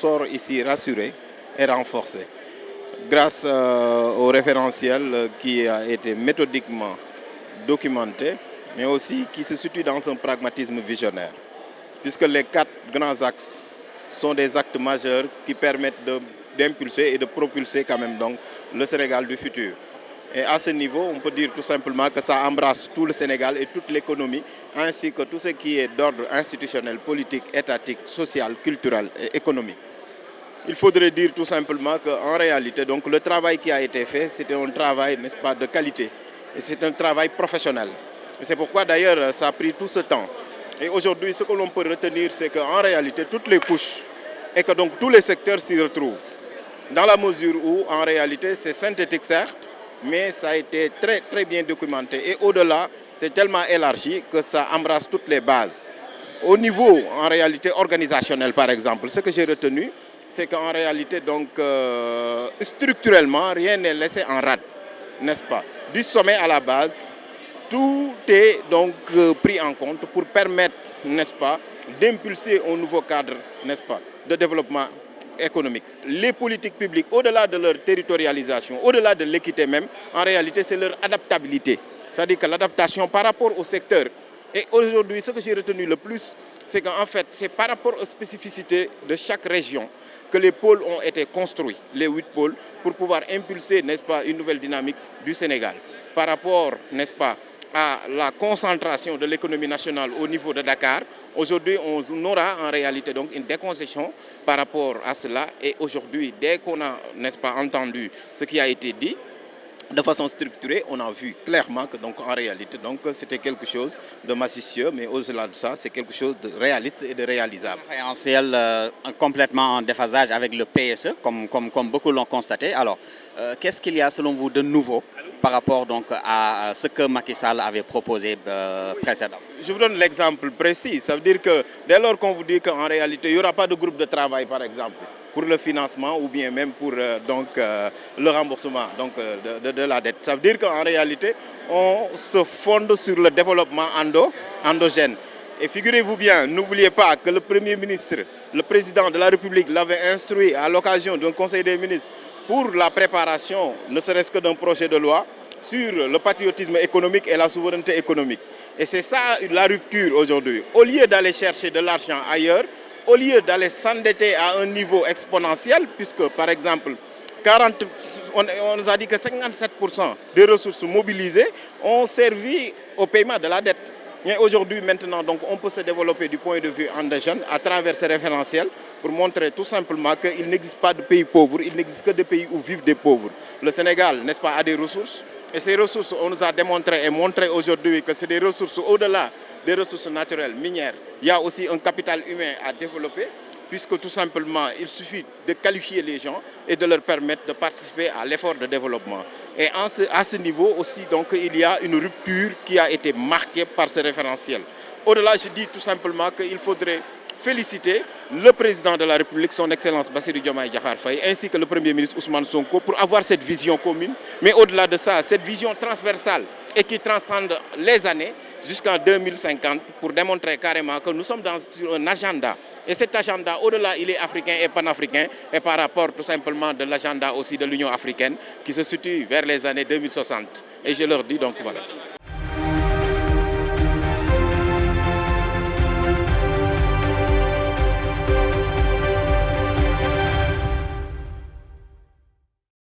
sort ici rassuré et renforcé grâce au référentiel qui a été méthodiquement documenté, mais aussi qui se situe dans un pragmatisme visionnaire, puisque les 4 grands axes sont des actes majeurs qui permettent d'impulser et de propulser quand même donc le Sénégal du futur. Et à ce niveau, on peut dire tout simplement que ça embrasse tout le Sénégal et toute l'économie, ainsi que tout ce qui est d'ordre institutionnel, politique, étatique, social, culturel et économique. Il faudrait dire tout simplement qu'en réalité, donc, le travail qui a été fait, c'était un travail, n'est-ce pas, de qualité. Et c'est un travail professionnel. Et c'est pourquoi d'ailleurs ça a pris tout ce temps. Et aujourd'hui, ce que l'on peut retenir, c'est qu'en réalité, toutes les couches et que donc tous les secteurs s'y retrouvent. Dans la mesure où, en réalité, c'est synthétique certes, mais ça a été très bien documenté. Et au-delà, c'est tellement élargi que ça embrasse toutes les bases. Au niveau, en réalité, organisationnel, par exemple, ce que j'ai retenu, c'est qu'en réalité, donc, structurellement, rien n'est laissé en rade, n'est-ce pas? Du sommet à la base, tout est donc pris en compte pour permettre, n'est-ce pas, d'impulser un nouveau cadre, n'est-ce pas, de développement économique. Les politiques publiques, au-delà de leur territorialisation, au-delà de l'équité même, en réalité, c'est leur adaptabilité. C'est-à-dire que l'adaptation par rapport au secteur. Et aujourd'hui, ce que j'ai retenu le plus, c'est qu'en fait, c'est par rapport aux spécificités de chaque région que les pôles ont été construits, les 8 pôles, pour pouvoir impulser, n'est-ce pas, une nouvelle dynamique du Sénégal. Par rapport, n'est-ce pas, à la concentration de l'économie nationale au niveau de Dakar, aujourd'hui, on aura en réalité donc une déconcession par rapport à cela. Et aujourd'hui, dès qu'on a, n'est-ce pas, entendu ce qui a été dit, de façon structurée, on a vu clairement que donc en réalité donc c'était quelque chose de majestueux, mais au-delà de ça, c'est quelque chose de réaliste et de réalisable. Un référentiel complètement en déphasage avec le PSE, comme beaucoup l'ont constaté. Alors, qu'est-ce qu'il y a selon vous de nouveau par rapport donc à ce que Macky Sall avait proposé précédemment? Je vous donne l'exemple précis. Ça veut dire que dès lors qu'on vous dit qu'en réalité, il n'y aura pas de groupe de travail, par exemple, pour le financement ou bien même pour le remboursement donc, de la dette. Ça veut dire qu'en réalité, on se fonde sur le développement endogène. Et figurez-vous bien, n'oubliez pas que le Premier ministre, le Président de la République l'avait instruit à l'occasion d'un Conseil des ministres pour la préparation, ne serait-ce que d'un projet de loi, sur le patriotisme économique et la souveraineté économique. Et c'est ça la rupture aujourd'hui. Au lieu d'aller chercher de l'argent ailleurs, au lieu d'aller s'endetter à un niveau exponentiel, puisque par exemple, on nous a dit que 57% des ressources mobilisées ont servi au paiement de la dette. Mais aujourd'hui, maintenant, donc, on peut se développer du point de vue endogène à travers ces référentiels pour montrer tout simplement qu'il n'existe pas de pays pauvres, il n'existe que des pays où vivent des pauvres. Le Sénégal, n'est-ce pas, a des ressources. Et ces ressources, on nous a démontré et montré aujourd'hui que c'est des ressources au-delà des ressources naturelles, minières. Il y a aussi un capital humain à développer, puisque tout simplement, il suffit de qualifier les gens et de leur permettre de participer à l'effort de développement. Et à ce niveau aussi, donc, il y a une rupture qui a été marquée par ce référentiel. Au-delà, je dis tout simplement qu'il faudrait féliciter le président de la République, son Excellence Bassirou Diomaye Diakhar Faye, ainsi que le Premier ministre Ousmane Sonko, pour avoir cette vision commune. Mais au-delà de ça, cette vision transversale et qui transcende les années jusqu'en 2050 pour démontrer carrément que nous sommes dans un agenda. Et cet agenda, au-delà, il est africain et panafricain, et par rapport tout simplement de l'agenda aussi de l'Union africaine qui se situe vers les années 2060. Et je leur dis donc voilà.